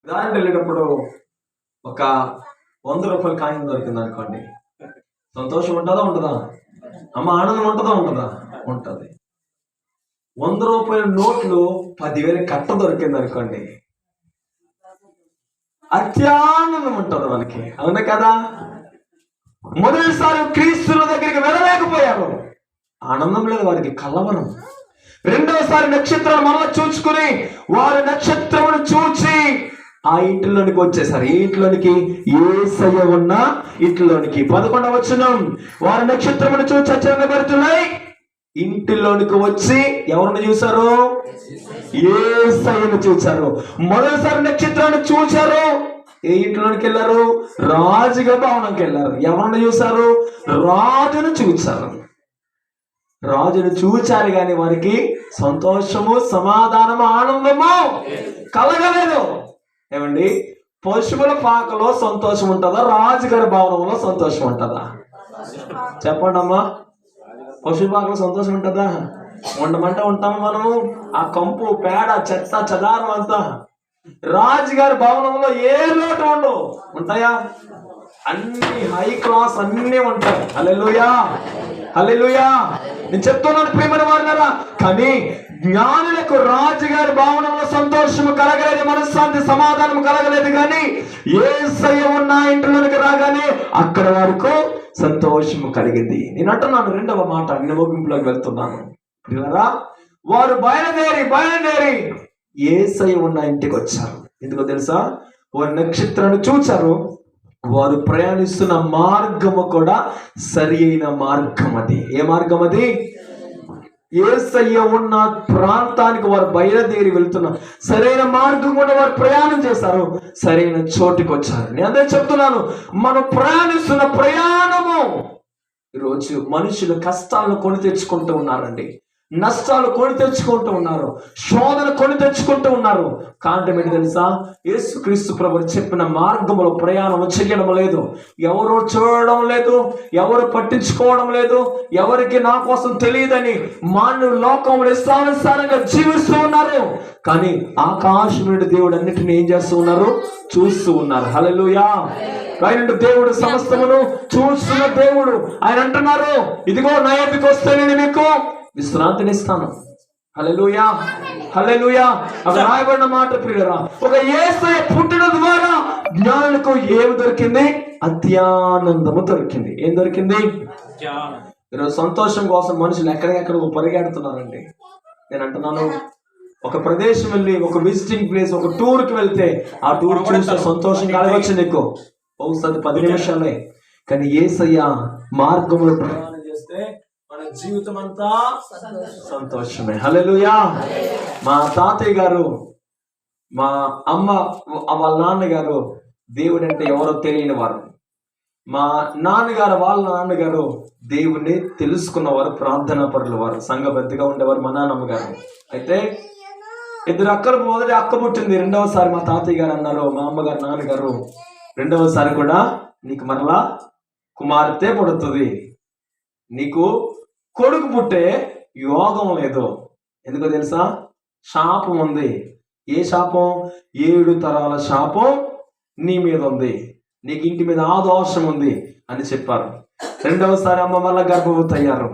దారిని వెళ్ళేటప్పుడు ఒక 100 రూపాయల కాయిన్ దొరికింది అనుకోండి, సంతోషం ఉంటుందా ఉంటుందా? అమ్మ ఆనందం ఉంటుందా ఉంటుందా? ఉంటుంది. 100 రూపాయల నోట్లు 10,000 కట్ట దొరికింది అనుకోండి, అత్యానందం ఉంటుంది మనకి, అవునా కదా? మొదటిసారి క్రీస్తుల దగ్గరికి వెళ్ళలేకపోయారు, ఆనందం లేదు వారికి, కలవరం. రెండవసారి నక్షత్రాలు మనలో చూసుకుని వారి నక్షత్రమును చూచి ఆ ఇంటిలోనికి వచ్చేసారు. ఏ ఇంట్లోనికి? యేసయ్య ఉన్న ఇంట్లోనికి. 11వ వచనం, వారి నక్షత్రమును చూచి అచరణభరితులై ఇంటిలోనికి వచ్చి ఎవరిని చూశారు? యేసయ్యను చూశారు. మొదటిసారి నక్షత్రాన్ని చూశారు. ఏ ఇంట్లోనికి వెళ్ళారు? రాజుగా భవనంకి వెళ్ళారు. ఎవరిని చూశారు? రాజును చూశారు. రాజును చూచారు కానీ వారికి సంతోషము, సమాధానము, ఆనందము కలగలేదు. ఏమండి, పశువుల పాకలో సంతోషం ఉంటుందా? రాజుగారి భవనంలో సంతోషం ఉంటుందా? చెప్పండి అమ్మా. పశువుల పాకలో సంతోషం ఉంటుందా? ఉండమంటే ఉంటాము మనము. ఆ కంపు, పేడ, చెత్త, చెదారం అంతా. రాజుగారి భవనంలో ఏ లోటు ఉండవు. ఉంటాయా? అన్ని హై క్లాస్ అన్ని ఉంటాయి. హల్లెలూయా, హల్లెలూయా. నేను చెప్తున్నాను ప్రియమైన వారులారా, కానీ జ్ఞానులకు రాజుగారి భవనంలో సంతోషము కలగలేదు, మనశ్శాంతి, సమాధానం కలగలేదు. కానీ యేసయ్య ఉన్న ఇంట్లోనికి రాగానే అక్కడ వారికి సంతోషము కలిగింది. నేను అంటున్నాను రెండవ మాట, నేను ముగింపులోకి వెళ్తున్నాను. వారు బయలుదేరి యేసయ్య ఉన్న ఇంటికి వచ్చారు. ఎందుకో తెలుసా? వారు నక్షత్రాన్ని చూచారు. వారు ప్రయాణిస్తున్న మార్గము కూడా సరి అయిన మార్గం. అది ఏ మార్గం? అది యేసయ్య ఉన్న ప్రాంతానికి వారు బయలుదేరి వెళ్తున్న సరైన మార్గం కూడా వారు ప్రయాణం చేశారు. సరైన చోటుకి వచ్చారు. నేను అదే చెప్తున్నాను, మనం ప్రయాణిస్తున్న ప్రయాణము. ఈరోజు మనుషులు కష్టాలను కొని తెచ్చుకుంటూ ఉన్నారండి, నష్టాలు కొని తెచ్చుకుంటూ ఉన్నారు, శోధన కొని తెచ్చుకుంటూ ఉన్నారు. కారణం ఏంటి తెలుసా? యేసుక్రీస్తు ప్రభువు చెప్పిన మార్గంలో ప్రయాణం చేయడం లేదు. ఎవరు చూడడం లేదు, ఎవరు పట్టించుకోవడం లేదు, ఎవరికి నా కోసం తెలియదని మానవులు లోకంలో ఇష్టానుసారంగా జీవిస్తూ ఉన్నారు. కానీ ఆకాశం నుండి దేవుడు అన్నిటిని ఏం చేస్తూ ఉన్నారు? చూస్తూ ఉన్నారు. హల్లెలూయా. ఆయన దేవుడు సమస్తమును చూస్తున్న దేవుడు. ఆయన అంటున్నారు, ఇదిగో నా యొద్దకు వస్తే నేను మీకు విశ్రాంతినిస్తాను. హల్లెలూయా, హల్లెలూయా. అక్కడ రాయబడిన మాట ప్రియులారా, ఒక యేసయ్య పుట్టిన ద్వారా జ్ఞానులకు ఏమి దొరికింది? అత్యానందము దొరికింది. ఏం దొరికింది? ఈరోజు సంతోషం కోసం మనుషులు ఎక్కడెక్కడ పరిగెడుతున్నారండి. నేను అంటున్నాను, ఒక ప్రదేశం వెళ్ళి, ఒక విజిటింగ్ ప్లేస్, ఒక టూర్కి వెళ్తే ఆ టూర్ చూస్తే సంతోషం కలగవచ్చు నీకు, బహుశా 10 నిమిషాలే. కానీ యేసయ్య మార్గంలో ప్రయాణం చేస్తే మన జీవితం అంతా సంతోషమే. హల్లెలూయా. మా తాతయ్య గారు, మా అమ్మ వాళ్ళ నాన్నగారు దేవుడు అంటే ఎవరో తెలియని వారు. మా నాన్నగారు వాళ్ళ నాన్నగారు దేవుణ్ణి తెలుసుకున్నవారు, ప్రార్థనా పరుల వారు, సంఘబద్ధిగా ఉండేవారు మా నాన్నమ్మ గారు. అయితే 2 అక్కలు, మొదటి అక్క పుట్టింది. రెండవసారి మా తాతయ్య గారు అన్నారు, మా అమ్మగారు నాన్నగారు, రెండవసారి కూడా నీకు మరలా కుమార్తె పుడుతుంది, నీకు కొడుకు పుట్టే యోగం లేదు. ఎందుకో తెలుసా? శాపం ఉంది. ఏ శాపం? 7 తరాల శాపం నీ మీద ఉంది, నీకు ఇంటి మీద ఆ దోషం ఉంది అని చెప్పారు. రెండవసారి అమ్మ మళ్ళా గర్భవతి అయ్యారు.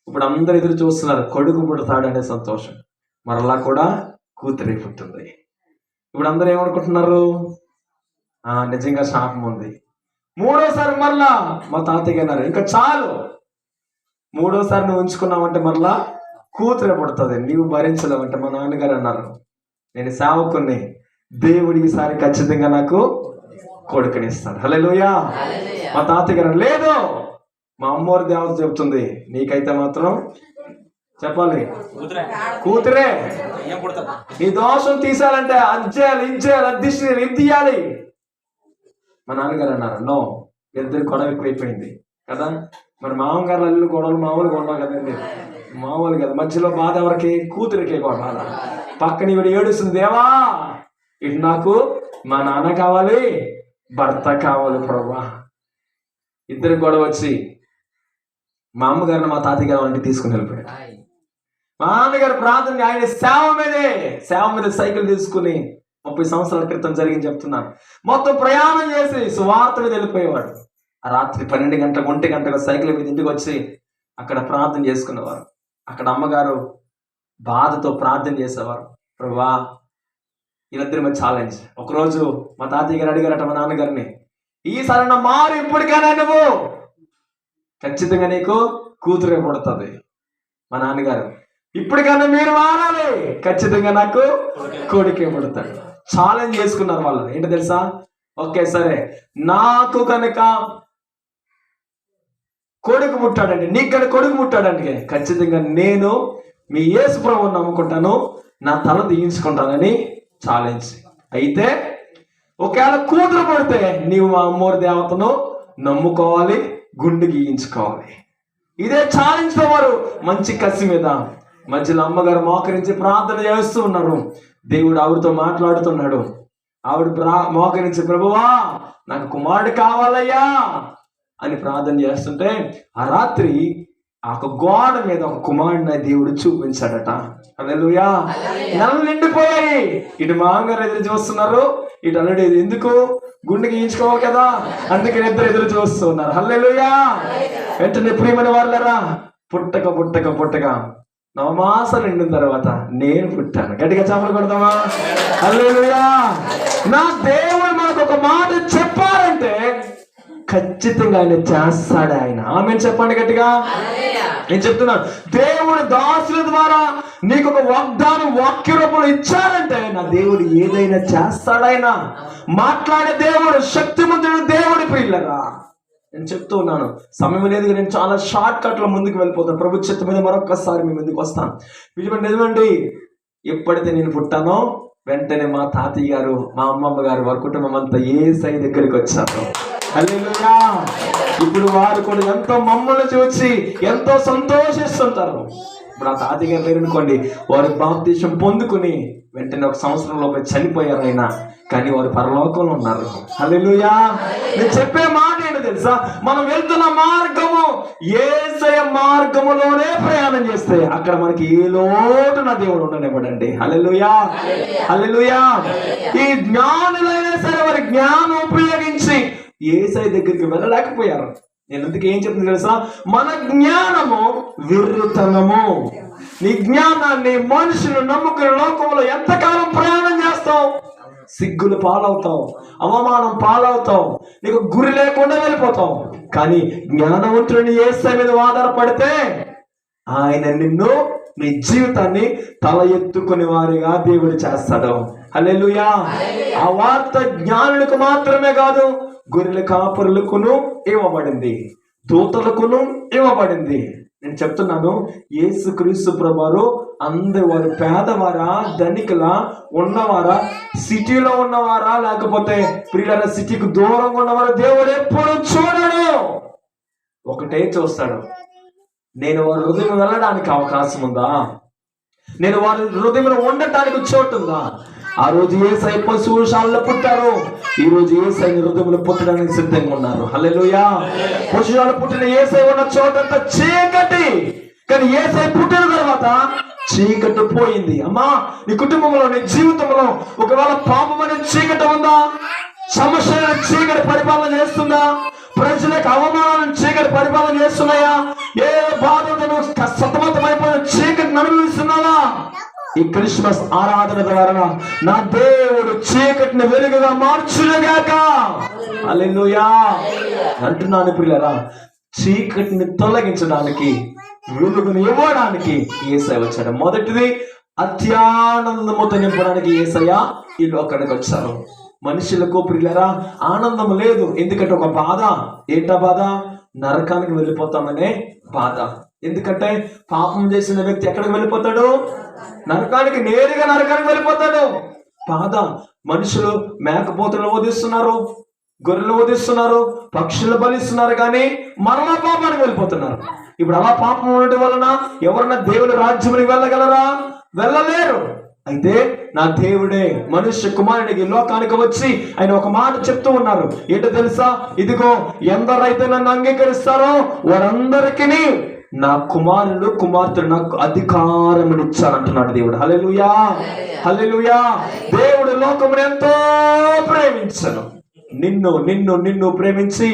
ఇప్పుడు అందరు ఎదురు చూస్తున్నారు, కొడుకు పుడతాడనే సంతోషం. మరలా కూడా కూతురే పుట్టింది. ఇప్పుడు అందరూ ఏమనుకుంటున్నారు? నిజంగా శాపం ఉంది. మూడోసారి మరలా మా తాతయ్య అన్నారు, ఇంకా చాలు, మూడోసారి నువ్వు ఉంచుకున్నావంటే మరలా కూతురే పుడుతుంది, నీవు భరించలేవంటే మా నాన్నగారు అన్నారు, నేను సేవకుని, దేవుడు ఈసారి ఖచ్చితంగా నాకు కొడుకునిస్తాడు. హల్లెలూయా. మా తాతయ్య గారు, లేదు, మా అమ్మవారి దేవత చెబుతుంది, నీకైతే మాత్రం చెప్పాలి కూతురే. నీ దోషం తీసాలంటే అజ్జేయాలి, ఇంచేయాలి, అద్దిష్యాలి, ఇది తీయాలి. మా నాన్నగారు అన్నారు, నో, ఇద్దరు గొడవ ఎక్కువైపోయింది కదా. మరి మామగారు అల్లు గొడవలు మామూలుగా ఉండవు కదండి, మామూలు కదా. మధ్యలో బాధ ఎవరికి? కూతురికే బాధ. పక్కన ఇవిడ ఏడుస్తుంది, దేవా ఇటు నాకు మా నాన్న కావాలి, భర్త కావాలి ప్రభా. ఇద్దరు గొడవ వచ్చి మా అమ్మగారిని మా తాతయ్య గారు వంటి తీసుకుని వెళ్ళిపోయాడు. మా నాన్నగారు ప్రార్థన, ఆయన సేవ మీద సైకిల్ తీసుకుని 30 సంవత్సరాల క్రితం జరిగింది చెప్తున్నాను. మొత్తం ప్రయాణం చేసి సువార్త మీద వెళ్ళిపోయేవాడు. ఆ రాత్రి 12 గంటలకు 1 గంటకు సైకిల్ మీద ఇంటికి వచ్చి అక్కడ ప్రార్థన చేసుకునేవారు. అక్కడ అమ్మగారు బాధతో ప్రార్థన చేసేవారు. ప్రభువా, వీళ్ళిద్దరి మధ్య ఛాలెంజ్. ఒకరోజు మా తాతయ్య గారు అడిగారట మా నాన్నగారిని, ఈసారి నా మారు ఇప్పటికైనా నువ్వు ఖచ్చితంగా నీకు కూతురే పుడుతుంది. మా నాన్నగారు, ఇప్పటికైనా మీరు మారాలి, ఖచ్చితంగా నాకు కొడుకే పుడతాడు. ఛాలెంజ్ చేసుకున్నారు వాళ్ళు. ఏంటో తెలుసా? ఓకే సరే, నాకు కనుక కొడుకు పుట్టాడండి, నీకు కనుక కొడుకు పుట్టాడండి, ఖచ్చితంగా నేను మీ యేసు ప్రభువుని నమ్ముకుంటాను, నా తల దించుకుంటానని ఛాలెంజ్. అయితే ఒకవేళ కూతురు పడితే నీవు మా అమ్మోరి దేవతను నమ్ముకోవాలి, గుండు గీయించుకోవాలి. ఇదే ఛాలెంజ్తో వారు మంచి కసి మీద మధ్యలో అమ్మగారు మోకరించి ప్రార్థన చేస్తూ ఉన్నారు. దేవుడు ఆవిడతో మాట్లాడుతున్నాడు. ఆవిడ మోకరించి, ప్రభువా నాకు కుమారుడు కావాలయ్యా అని ప్రార్థన చేస్తుంటే ఆ రాత్రి ఆ గోడ మీద ఒక కుమారుడిని దేవుడు చూపించాడట. హల్లెలూయా. నెలలు నిండిపోయాయి. ఇటు మామగారు ఎదురు చూస్తున్నారు, ఇటు అల్లుడు ఎందుకు గుండె గీయించుకోవాలి కదా, అందుకని ఇద్దరు ఎదురు చూస్తూ ఉన్నారు. హల్లెలూయా. వెంటనే ప్రియమైన వాళ్ళరా, పుట్టక 9 మాసాలు నిండిన తర్వాత నేను పుట్టాను. గట్టిగా చప్పట్లు కొడతామా? హల్లెలూయా. నా దేవుడు మనకు ఒక మాట చెప్పారంటే ఖచ్చితంగా ఆయన చేస్తాడు. ఆయన ఆమేన్ చెప్పండి గట్టిగా. నేను చెప్తున్నాను, దేవుడు దాసుల ద్వారా నీకు ఒక వాగ్దానం వాక్య రూపంలో ఇచ్చారంటే నా దేవుడు ఏదైనా చేస్తాడాయన. మాట్లాడే దేవుడు, శక్తిమంతుడు దేవుడి ప్రియులరా. నేను చెప్తూ ఉన్నాను, సమయం లేదు, నేను చాలా షార్ట్ కట్ లో ముందుకు వెళ్ళిపోతాను. ప్రభు చిత్తం మీద మరొకసారి మీ ముందుకు వస్తాను. నిజమండి, ఎప్పుడైతే నేను పుట్టానో వెంటనే మా తాతయ్య గారు, మా అమ్మమ్మ గారు, వారి కుటుంబం అంతా యేసయ్య దగ్గరికి వచ్చారు. హల్లెలూయా. ఇప్పుడు వారు కూడా ఎంతో మమ్మల్ని చూసి ఎంతో సంతోషిస్తుంటారు. ఇప్పుడు ఆ తాతయ్య గారు పేరు అనుకోండి, వారు బాప్తిసం పొందుకుని వెంటనే 1 సంవత్సరంలోపే చనిపోయారు ఆయన, కానీ వారు పరలోకంలో ఉన్నారు. హల్లెలూయా. నేను చెప్పే మాట ఏంటో తెలుసా? మనం వెళ్తున్న మార్గము యేసయ్య మార్గములోనే ప్రయాణం చేస్తే అక్కడ మనకి ఏ లోటు నా దేవుడు ఉండనివ్వడండి. హల్లెలూయా. హల్లెలూయా. ఈ జ్ఞానులైనా సరే వారి జ్ఞానం ఉపయోగించి యేసయ్య దగ్గరికి వెళ్ళలేకపోయారు. నేను అందుకే ఏం చెప్తుంది తెలుసా? మన జ్ఞానము వెర్రితనము. నీ జ్ఞానాన్ని మనుషులు నమ్ముకునే లోకంలో ఎంతకాలం ప్రయాణం చేస్తావు? సిగ్గులు పాలవుతావు, అవమానం పాలవుతావు, నీకు గురి లేకుండా వెళ్ళిపోతావు. కానీ జ్ఞానవంతుడిని యేసయ్య మీద ఆధారపడితే ఆయన నిన్ను, నీ జీవితాన్ని తల ఎత్తుకునే వారిగా దేవుడు చేస్తాడు. హల్లెలూయా. ఆ వార్త జ్ఞానులకు మాత్రమే కాదు, గొర్రెల కాపరులకును ఇవ్వబడింది, దూతలకును ఇవ్వబడింది. నేను చెప్తున్నాను, యేసుక్రీస్తు ప్రభువారు అందరు వారు పేదవారా, ధనికులా, ఉన్నవారా, సిటీలో ఉన్నవారా, లేకపోతే ప్రియుల సిటీకి దూరంగా ఉన్నవారా, దేవుడు ఎప్పుడు చూడడు. ఒకటే చూస్తాడు, నేను వారి హృదయం వెళ్ళడానికి అవకాశం ఉందా, నేను వారి హృదయంలో ఉండటానికి చోటు ఉందా. ఆ రోజు యేసయ్య పశుశాలలో పుట్టారు, ఈ రోజు యేసయ్య హృదయంలో పుట్టడానికి సిద్ధంగా ఉన్నారు. హల్లెలూయా. పశుశాలలో పుట్టిన యేసయ్య ఉన్న చోటంతా చీకటి, కానీ యేసయ్య పుట్టిన తర్వాత చీకటి పోయింది. అమ్మా, నీ కుటుంబంలో, నీ జీవితంలో ఒకవేళ పాపం అనే చీకటి ఉందా? సమస్య చీకటి పరిపాలన చేస్తుందా? ప్రజలకు అవమానాలను చీకటి పరిపాలన చేస్తున్నాయా? ఏ బాధను సతమతమైపోయిన చీకటిని అనుభవిస్తున్నావా? ఈ క్రిస్మస్ ఆరాధన ద్వారా నా దేవుడు చీకటిని వెలుగుగా మార్చునుగాక. హల్లెలూయా అంటున్నాను ప్రియులారా. చీకటిని తొలగించడానికి, వెలుగును ఇవ్వడానికి యేసయ్య వచ్చాడు. మొదటిది, అత్యానందముతో నింపడానికి యేసయ్య ఈ లోకానికి వచ్చారు. మనుషులకు ప్రియులారా ఆనందం లేదు. ఎందుకంటే ఒక బాధ. ఏంటా బాధ? నరకానికి వెళ్ళిపోతామనే బాధ. ఎందుకంటే పాపం చేసిన వ్యక్తి ఎక్కడికి వెళ్ళిపోతాడు? నరకానికి, నేరుగా నరకానికి వెళ్ళిపోతాడు. బాధ. మనుషులు మేకపోతులు వధిస్తున్నారు, గొర్రెలు వధిస్తున్నారు, పక్షులు బలిస్తున్నారు, కానీ మరలా పాపానికి వెళ్ళిపోతున్నారు. ఇప్పుడు అలా పాపం ఉండటం వలన ఎవరన్నా దేవుని రాజ్యానికి వెళ్ళగలరా? వెళ్ళలేరు. అయితే నా దేవుడే మనుష్య కుమారుడికి లోకానికి వచ్చి ఆయన ఒక మాట చెప్తూ ఉన్నారు. ఏంటో తెలుసా? ఇదిగో ఎందరైతే నన్ను అంగీకరిస్తారో వారందరికీ నా కుమారులు కుమార్తెలు నాకు అధికారమును ఇచ్చానంటున్నాడు దేవుడు. హల్లెలూయా, హల్లెలూయా. దేవుడు లోకమును ఎంతో ప్రేమించను. నిన్ను నిన్ను నిన్ను ప్రేమించి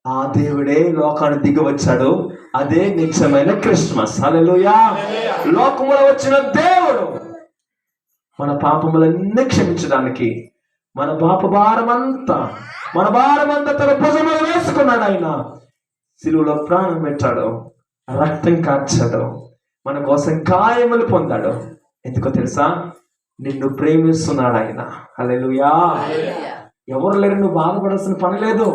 ఆ దేవుడే లోకాన్ని దిగి వచ్చాడు. అదే నిజమైన క్రిస్మస్. హల్లెలూయా. లోకములో వచ్చిన దేవుడు మన పాపములన్నీ క్షమించడానికి మన భారమంతా తన భుజంలో వేసుకున్నాడు. ఆయన సిలువలో ప్రాణం పెట్టాడు, రక్తం కార్చాడు, మన కోసం గాయములు పొందాడు. ఎందుకో తెలుసా? నిన్ను ప్రేమిస్తున్నాడు ఆయన. హల్లెలూయా. ఎవరు లేరు, నువ్వు బాధపడాల్సిన పని లేదు.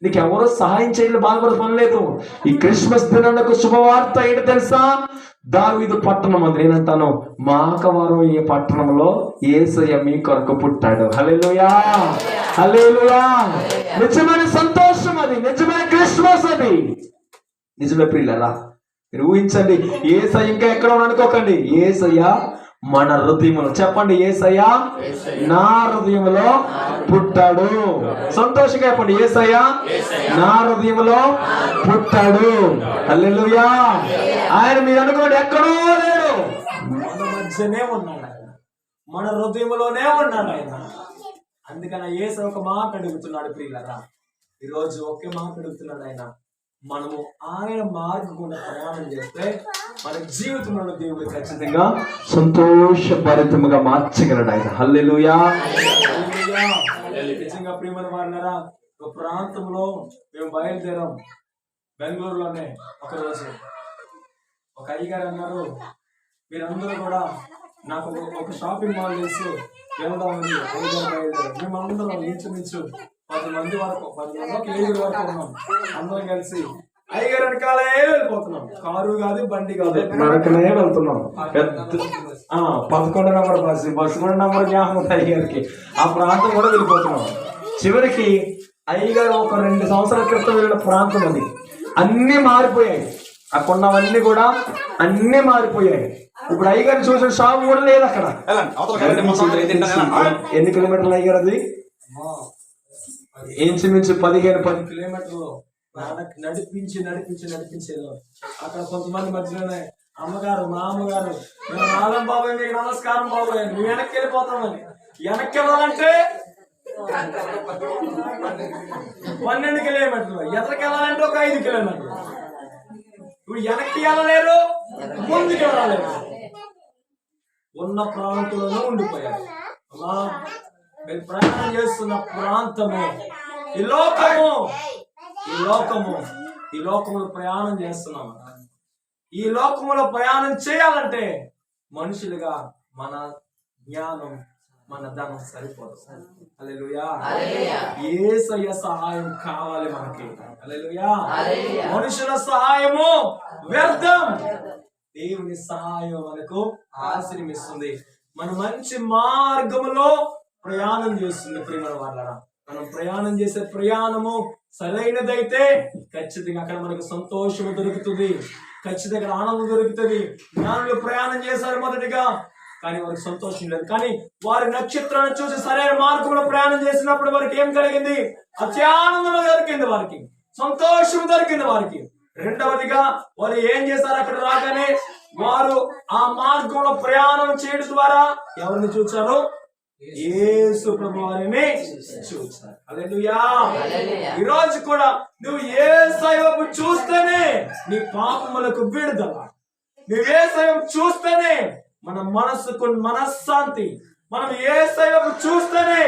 నీకు ఎవరో సహాయం చేయాలి బాధపడే పని లేదు. ఈ క్రిస్మస్ దినానికి శుభవార్త ఏంటి తెలుసా? దావీదు పట్టణం అంది. నేనంటాను, మాకవారం ఈ పట్టణంలో యేసయ్య మీ కొరకు పుట్టాడు. హల్లెలూయా, హల్లెలూయా. నిజమైన సంతోషం అది, నిజమైన క్రిస్మస్ అది. నిజమే ప్రియులారా, మీరు ఊహించండి. యేసయ్య ఇంకా ఎక్కడ అనుకోకండి. యేసయ్య మన హృదయంలో, చెప్పండి, యేసయ్య నా హృదయంలో పుట్టాడు. సంతోషంగా చెప్పండి, యేసయ్య నా హృదయంలో పుట్టాడు. హల్లెలూయా. ఆయన మీరు అనుకోండి, ఎక్కడో లేడు, మన మధ్యనే ఉన్నాడు ఆయన, మన హృదయంలోనే ఉన్నాడు ఆయన. అందుకని యేసు ఒక మాట అడుగుతున్నాడు ప్రియులారా, ఈరోజు ఒకే మాట అడుగుతున్నాడు ఆయన. మనము ఆయన మార్గం గుండా ప్రయాణం చేస్తే మన జీవితంలో దేవుడు ఖచ్చితంగా సంతోషభరితముగా మార్చగలడు ఆయన. హల్లెలూయా, హల్లెలూయా. నిజంగా ప్రియమైన వారులారా, ఒక ప్రాంతంలో మేము బయలుదేరాం. బెంగళూరులోనే ఒకరోజు ఒక అయ్యగారు అన్నారు, మీరందరూ కూడా నాకు ఒక షాపింగ్ మాల్ చేసి వెళ్దామని అయ్యగారు బయలుదేరాం. మేమందరం ఇంచుమించు 10 మంది వరకు, 10 మంది 7 వరకు ఉన్నాం. అందరం కలిసి అయ్యగారు వెనకాలే వెళ్ళిపోతున్నాం. కారు కాదు, బండి కాదు, నరకనే వెళ్తున్నాం. 11 నెంబర్ బస్సు కూడా నెంబర్ జ్ఞాపకం అయ్యగారికి. ఆ ప్రాంతం కూడా వెళ్ళిపోతున్నాం. చివరికి అయ్యగారు ఒక 2 సంవత్సరాల క్రితం వెళ్ళిన ప్రాంతం అది. అన్ని మారిపోయాయి, అక్కడ ఉన్నవన్నీ కూడా అన్ని మారిపోయాయి. ఇప్పుడు అయ్యగారు చూసిన షాప్ కూడా లేదు అక్కడ. ఎన్ని కిలోమీటర్లు అయ్యగారు? అది ఇంచుమించు 15 కిలోమీటర్లు నడిపించి అక్కడ కొంతమంది మధ్యలోనే అమ్మగారు, మా అమ్మగారు, నాగం బాబాయ్ మీకు నమస్కారం బాబాయ్, నువ్వు వెనక్కి వెళ్ళిపోతామని. వెనక్కి వెళ్ళాలంటే 12 కిలోమీటర్లు, ఎదరికి వెళ్ళాలంటే ఒక 5 కిలోమీటర్లు. ఇప్పుడు వెనక్కి వెళ్ళలేరు, ముందుకు వెళ్ళలేరు, ఉన్న ప్రాంతంలోనే ఉండిపోయారు. అమ్మా, మీరు ప్రయాణం చేస్తున్న ప్రాంతము ఈ లోకములో ప్రయాణం చేస్తున్నాము. ఈ లోకములో ప్రయాణం చేయాలంటే మనుషులుగా మన జ్ఞానం, మన ధనం సరిపోదు. హల్లెలూయా. యేసయ్య సహాయం కావాలి మనకి. హల్లెలూయా. మనుషుల సహాయము వ్యర్థం, దేవుని సహాయం మనకు ఆశ్రమిస్తుంది. మన మంచి మార్గములో ప్రయాణం చేస్తుంది. ప్రియమైన వాళ్ళరా, మనం ప్రయాణం చేసే ప్రయాణము సరైనదైతే ఖచ్చితంగా అక్కడ మనకు సంతోషము దొరుకుతుంది, ఖచ్చితంగా ఆనందం దొరుకుతుంది. జ్ఞానులు ప్రయాణం చేశారు మొదటిగా, కానీ వారికి సంతోషం లేదు. కానీ వారి నక్షత్రాన్ని చూసి సరైన మార్గంలో ప్రయాణం చేసినప్పుడు వారికి ఏం కలిగింది? అత్యానందం దొరికింది, వారికి సంతోషం దొరికింది వారికి. రెండవదిగా వారు ఏం చేశారు? అక్కడ రాగానే వారు ఆ మార్గంలో ప్రయాణం చేయడం ద్వారా ఎవరిని చూచారు? యేసు ప్రభువారిని చూచారు. హల్లెలూయా. ఈ రోజు కూడా నువ్వు యేసయ్య వైపు చూస్తేనే నీ పాపములకు విడుదల, నువ్వు యేసయ్య వైపు చూస్తేనే మన మనసుకు మనశ్శాంతి, మనం యేసయ్య వైపు చూస్తేనే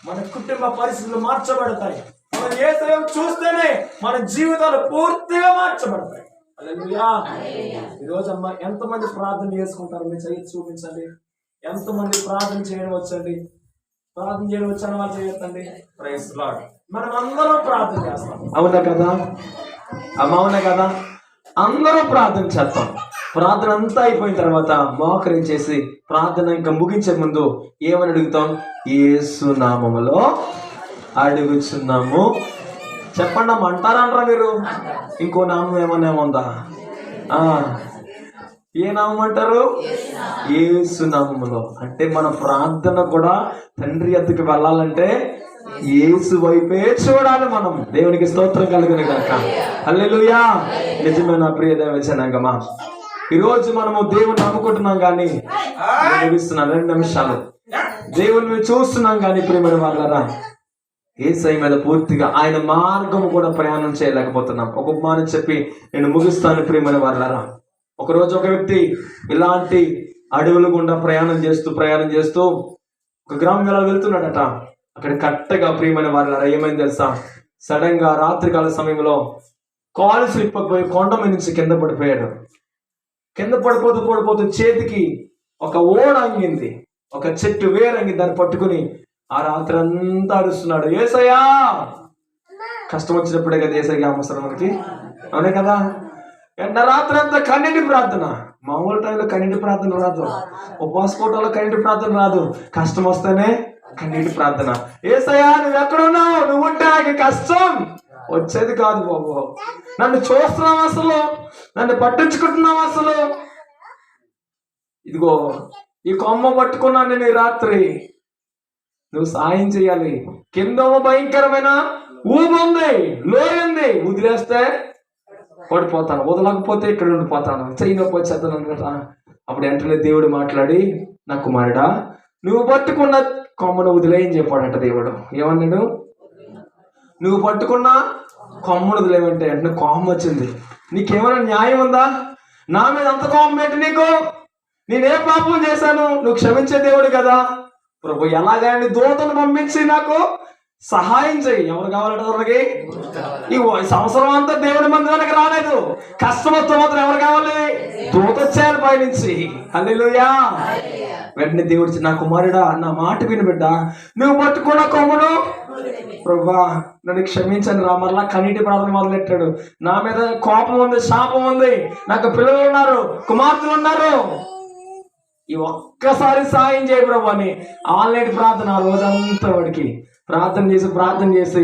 మన కుటుంబ పరిస్థితులు మార్చబడతాయి, మనం యేసయ్య వైపు చూస్తేనే మన జీవితాలు పూర్తిగా మార్చబడతాయి. హల్లెలూయా. ఈరోజు అమ్మ ఎంతమంది ప్రార్థన చేసుకుంటారు? మీ చేయి చూపించండి. ఎంతమంది ప్రార్థన చేయడం వచ్చండి? ప్రార్థన చేయడం వచ్చాను వాళ్ళు చేయొద్దండి. Praise Lord. మనం అందరం ప్రార్థన చేస్తాం, అవునా కదా అమ్మ? అవునా కదా? అందరం ప్రార్థన చేస్తాం. ప్రార్థన అంతా అయిపోయిన తర్వాత మోకరించేసి ప్రార్థన ఇంకా ముగించే ముందు ఏమని అడుగుతాం? యేసు నామములో అడుగుచున్నాము. చెప్పండి అమ్మ. అంటారా మీరు? ఇంకో నామం ఏమన్నా ఉందా? ఏ నామం అంటారు? యేసు నామములో. అంటే మన ప్రార్థన కూడా తండ్రి ఎద్దుకు వెళ్ళాలంటే యేసు వైపే చూడాలి మనం. దేవునికి స్తోత్రం కలుగును గాక. హల్లెలూయా. నిజమైన ప్రియ దైవ జనాంగమా, ఈరోజు మనము దేవుని నమ్ముకుంటున్నాం కానీ ముగిస్తున్నాం 2 నిమిషాలు. దేవుని చూస్తున్నాం కానీ ప్రియమైన వాళ్ళరా యేసయ్య మీద పూర్తిగా ఆయన మార్గం కూడా ప్రయాణం చేయలేకపోతున్నాం. ఒక ఉపమానం చెప్పి నేను ముగిస్తాను ప్రియమైన వాళ్ళరా. ఒకరోజు ఒక వ్యక్తి ఇలాంటి అడవుల గుండా ప్రయాణం చేస్తూ ఒక గ్రామం వెళ్తున్నాడట. అక్కడ కరెక్ట్గా ప్రియమైన వాళ్ళరా ఏమైంది తెలుసా, సడన్ గా రాత్రికాల సమయంలో కాలు స్లిప్ అయిపోయి కొండ మీద నుంచి కింద పడిపోయాడు. కింద పడిపోతూ చేతికి ఒక ఓడ అంగింది, ఒక చెట్టు వేరంగి, దాన్ని పట్టుకుని ఆ రాత్రి అంతా అరుస్తున్నాడు, యేసయ్యా. కష్టం వచ్చినప్పుడే కదా యేసయ్య అవసరం మనకి, అవునే కదా. ఎండ రాత్రి అంతా కన్నీటి ప్రార్థన. మామూలు టైంలో కన్నీటి ప్రార్థన రాదు, ఉపవాస పూటలో కన్నీటి ప్రార్థన రాదు, కష్టం వస్తేనే కన్నీటి ప్రార్థన. యేసయ్యా నువ్వు ఎక్కడున్నావు, నువ్వు ఉంటే నాకు కష్టం వచ్చేది కాదు బాబు. నన్ను చూస్తున్నావు, అసలు నన్ను పట్టించుకుంటున్నావు, అసలు ఇదిగో ఈ కొమ్మ పట్టుకున్నాను నేను ఈ రాత్రి, నువ్వు సాయం చేయాలి. కింద భయంకరమైన ఊబుంది, లోయంది, వదిలేస్తే పడిపోతాను, వదలకపోతే ఇక్కడ ఉండిపోతాను, చెయ్యినొప్పి వచ్చేస్తాను కదా. అప్పుడు వెంటనే దేవుడు మాట్లాడి, నా కుమారుడా నువ్వు పట్టుకున్న కొమ్మను వదిలేయని చెప్పాడంట దేవుడు. ఏమన్నాడు, నువ్వు పట్టుకున్న కొమ్మను వదిలేమంటే వెంటనే కోపం వచ్చింది. నీకేమైనా న్యాయం ఉందా, నా మీద అంత కోపం పెట్టి నీకు, నేనే పాపం చేశాను, నువ్వు క్షమించే దేవుడు కదా. ప్రభు ఎలాగైనా దూతను పంపించి నాకు సహాయం చెయ్యి. ఎవరు కావాలంటే వాళ్ళకి ఈ సంవత్సరం అంతా దేవుడి మందిరానికి రాలేదు, కష్టమొత్తం మాత్రం ఎవరు కావాలి, దూత వచ్చేయాలి పైనుంచి. హల్లెలూయా. వెంటనే దేవుడు, నా కుమారుడా నా మాట విని బిడ్డ, నువ్వు పట్టుకున్న కొమ్మను ప్రభా నన్ను క్షమించండి రా. మరలా కన్నీటి ప్రార్థన మొదలెట్టాడు. నా మీద కోపం ఉంది, శాపం ఉంది, నాకు పిల్లలు ఉన్నారు, కుమార్తెలు ఉన్నారు, ఈ ఒక్కసారి సాయం చేయ ప్రభు అని ఆన్లైన్ ప్రార్థన ఆ రోజంతా వాడికి ప్రార్థన చేసి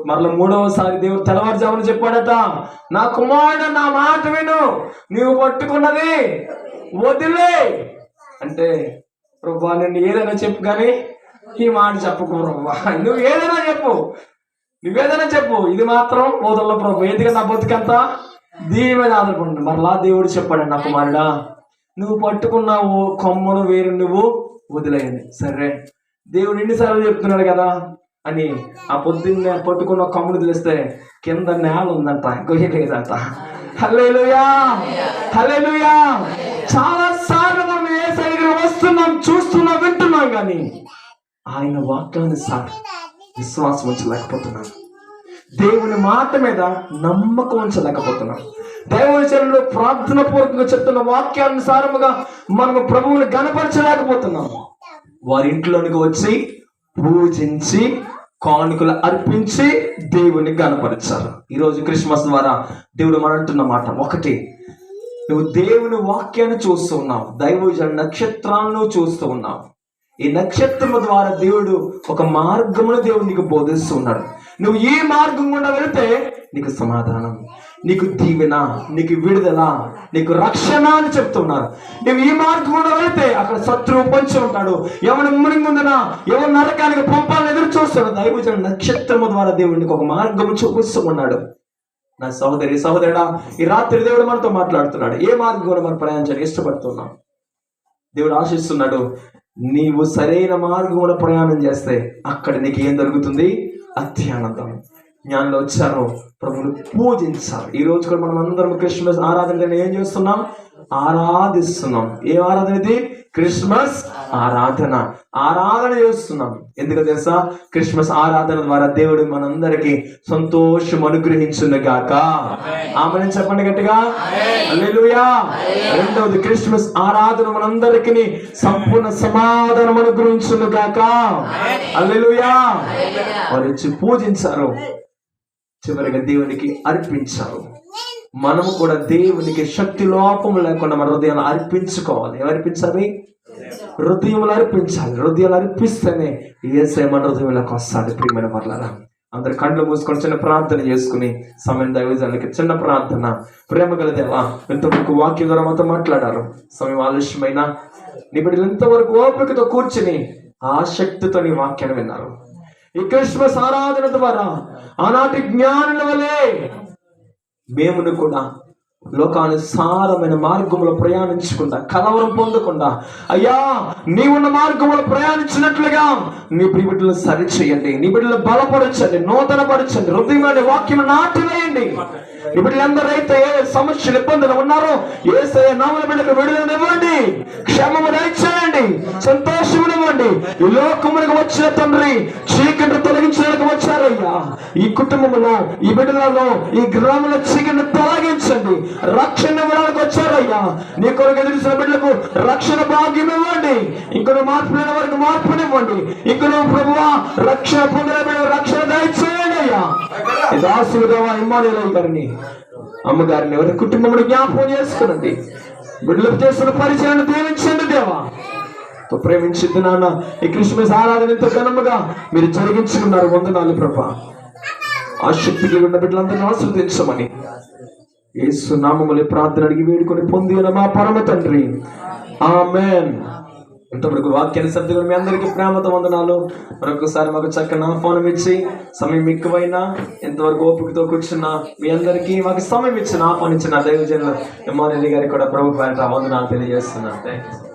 మరలా 3వసారి దేవుడు తెల్లవారుజామున చెప్పాడట, నా కుమారుడు నా మాట విను, నువ్వు పట్టుకున్నది వదిలే అంటే, ప్రభా నేను ఏదైనా చెప్పు కానీ ఈ మాట చెప్పకు ప్రభా, నువ్వు ఏదైనా చెప్పు, ఇది మాత్రం వదల ప్రభు, ఎందుకంటే నా బతుకంతా దీని మీద ఆధారపడి. మరలా దేవుడు చెప్పాడు, నా కుమారుడా నువ్వు పట్టుకున్నావు కొమ్మను వేరు నువ్వు వదిలేయని. సరే దేవుడు ఎన్నిసార్లు చెప్తున్నాడు కదా అని ఆ పొద్దున్నే పట్టుకున్న కొమ్మను తెలిస్తే కింద నేల ఉందంట, గొయ్య లేదంట. హల్లెలూయా, హల్లెలూయా. చాలా సార్లు మనం ఏ సైడ్ వస్తున్నాం, చూస్తున్నాం, వింటున్నాం కానీ ఆయన వాక్యానుసారం విశ్వాసం ఉంచలేకపోతున్నాం, దేవుని మాట మీద నమ్మకం ఉంచలేకపోతున్నాం, దేవుని చెరువులో ప్రార్థన పూర్వకంగా చెప్తున్న వాక్యానుసారముగా మనము ప్రభువుని గణపరచలేకపోతున్నాం. వారి ఇంట్లోనికి వచ్చి పూజించి కానుకలు అర్పించి దేవుని గణపరిచారు. ఈరోజు క్రిస్మస్ ద్వారా దేవుడు అంటున్న మాట ఒకటి, నువ్వు దేవుని వాక్యాన్ని చూస్తూ ఉన్నావు, దైవజన నక్షత్రాలను చూస్తూ ఉన్నావు. ఈ నక్షత్రము ద్వారా దేవుడు ఒక మార్గమును దేవుడు నీకు బోధిస్తూ ఉన్నాడు. నువ్వు ఈ మార్గం గుండా వెళితే నీకు సమాధానం, నీకు దీవెన, నీకు విడుదల, నీకు రక్షణ అని చెప్తున్నారు. నువ్వు ఈ మార్గం గుండా వెళితే అక్కడ శత్రువు పొంచి ఉంటాడు, ఎవరి మునిగుందనా ఎవరు నరకానికి పంపాలని ఎదురు చూస్తాడు. దైవజన నక్షత్రము ద్వారా దేవుడు నీకు ఒక మార్గం చూపిస్తూ ఉన్నాడు. నా సహోదరుడా ఈ రాత్రి దేవుడు మనతో మాట్లాడుతున్నాడు. ఏ మార్గం కూడా మనం ప్రయాణించాలని ఇష్టపడుతున్నాం. దేవుడు ఆశిస్తున్నాడు, నీవు సరైన మార్గం కూడా ప్రయాణం చేస్తే అక్కడ నీకు ఏం దొరుకుతుంది, అత్యానందం. జ్ఞానంలో వచ్చారు, ప్రభువుని పూజించారు. ఈ రోజు కూడా మనం అందరం క్రిస్మస్ ఆరాధన ఏం చేస్తున్నాం, ఆరాధిస్తున్నాం. ఏ ఆరాధన ఇది, క్రిస్మస్ ఆరాధన చేస్తున్నాం. ఎందుకు తెలుసా, క్రిస్మస్ ఆరాధన ద్వారా దేవుడు మనందరికి సంతోషం అనుగ్రహించును గాక. ఆమెను చెప్పండి గట్టిగా, హల్లెలూయా. రెండవది, క్రిస్మస్ ఆరాధన మనందరికి సంపూర్ణ సమాధానం అనుగ్రహించును గాక. హల్లెలూయా. వారు పూజించారు, చివరిగా దేవునికి అర్పించారు. మనము కూడా దేవునికి శక్తి లోపం లేకుండా మన హృదయాలు అర్పించుకోవాలి. ఏమర్పించాలి, హృదయములు అర్పించాలి. హృదయాలు అర్పిస్తేనే యేసయ్య మన హృదయంలోకి వస్తాడు. ప్రియమైన వాళ్ళారా, అందరు కళ్ళు మూసుకొని చిన్న ప్రార్థన చేసుకుని సమయం దైవజనులకి చిన్న ప్రార్థన. ప్రేమ గల దేవా, ఎంతవరకు వాక్యం ద్వారా మాతో మాట్లాడారు. సమయం ఆలస్యమైన నీ బిడ్డలు ఎంతవరకు ఓపికతో కూర్చుని ఆసక్తితో నీ వాక్యాన్ని విన్నారు. ఈ క్రిస్మస్ ఆరాధన ద్వారా ఆనాటి జ్ఞానుల వలె మేమును కూడా లోకానుసారమైన మార్గంలో ప్రయాణించకుండా, కలవరం పొందకుండా, అయ్యా నీవున్న మార్గంలో ప్రయాణించినట్లుగా నీ బిడ్డలను సరి చేయండి, నీ బిడ్డలు బలపరచండి, నూతన పరచండి, హృదయంలోని వాక్యం నాటివేయండి. నీ బిడ్డలందరైతే ఏ సమస్యలు ఇబ్బందులు ఉన్నారో యేసయ్య నామమున బిడ్డలకు విడుదలనివ్వండి, క్షేమము దయచేయండి, సంతోషమునివ్వండి. ఈ లోకమునకు వచ్చిన తండ్రి చీకటిని తొలగించడానికి వచ్చారయ్యా. ఈ కుటుంబంలో, ఈ బిడ్డలలో, ఈ గ్రామంలో చీకటిని తొలగించండి, రక్షణ ఇవ్వడానికి వచ్చారయ్యా. నీ కొరకు ఎదురుసిన బిడ్డలకు రక్షణ భాగ్యం ఇవ్వండి, ఇంకొక మార్పులైన వారికి మార్పునివ్వండి, ఇంకొక ప్రభువా రక్షణ పొందిన బిడ్డ రక్షణ దయచేయండి అయ్యా. దాసులుగా ఇమ్మానుయేలు గారిని, అమ్మగారిని, ఎవరి కుటుంబంలో జ్ఞాపకం చేసుకునండి, బిడ్డలకు చేస్తున్న పరిచయాన్ని దీవించండి దేవా. ప్రేమించింది నాన్న, ఈ క్రిస్మస్ ఆరాధన ఎంతో ఘనముగా మీరు జరిగించుకున్నారు. వందనాలు ప్రభా. ఆ శక్తికి ఉన్న బిడ్డలందరినీ ఆశీర్వదించమని యేసు నామములో ప్రార్థన అడిగి వేడుకొని పొంది మా పరమ తండ్రి, ఆమేన్. ఇంతవరకు వాక్యాన్ని సర్దుగా మీ అందరికీ ప్రేమతో వందనాలు. మరొకసారి మాకు చక్కని ఆహ్వానం ఇచ్చి, సమయం ఎక్కువైనా ఎంతవరకు ఓపికతో కూర్చున్న మీ అందరికీ, మాకు సమయం ఇచ్చిన ఆహ్వానించిన దైవజనులు ఇమ్మానుయేలు గారికి కూడా ప్రభు పేరిట వందనాలు తెలియజేస్తున్నాను. థాంక్యూ.